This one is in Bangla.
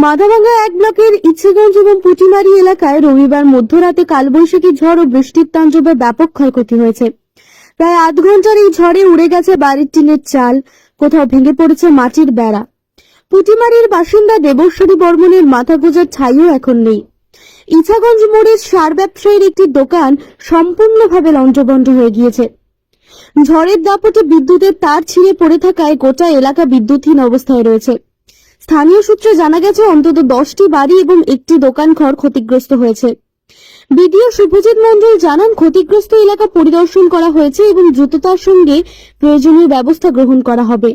মাথাভাঙ্গা 1 ব্লকের ইচ্ছেগঞ্জ এবং পুটিমারি এলাকায় রবিবার মধ্যরাতে কালবৈশাখী ঝড় ও বৃষ্টির তাণ্ডবে ব্যাপক ক্ষয়ক্ষতি হয়েছে। প্রায় আধ ঘন্টার এই ঝড়ে উড়ে গেছে বাড়ির টিনের চাল, কোথাও ভেঙে পড়েছে মাটির বেড়া। পুটিমারির বাসিন্দা দেবশ্বরী বর্মনের মাথা গোঁজার ছাইও এখন নেই। ইছাগঞ্জ মোড়ের সার ব্যবসায়ীর একটি দোকান সম্পূর্ণভাবে লণ্ডভণ্ড হয়ে গিয়েছে। ঝড়ের দাপটে বিদ্যুতের তার ছিঁড়ে পড়ে থাকায় গোটা এলাকা বিদ্যুৎহীন অবস্থায় রয়েছে। স্থানীয় সূত্রে জানা গেছে অন্তত 10টি বাড়ি এবং একটি দোকান ঘর ক্ষতিগ্রস্ত হয়েছে। বিডিও শুভজিৎ মণ্ডল জানান, ক্ষতিগ্রস্ত এলাকা পরিদর্শন করা হয়েছে এবং দ্রুততার সঙ্গে প্রয়োজনীয় ব্যবস্থা গ্রহণ করা হবে।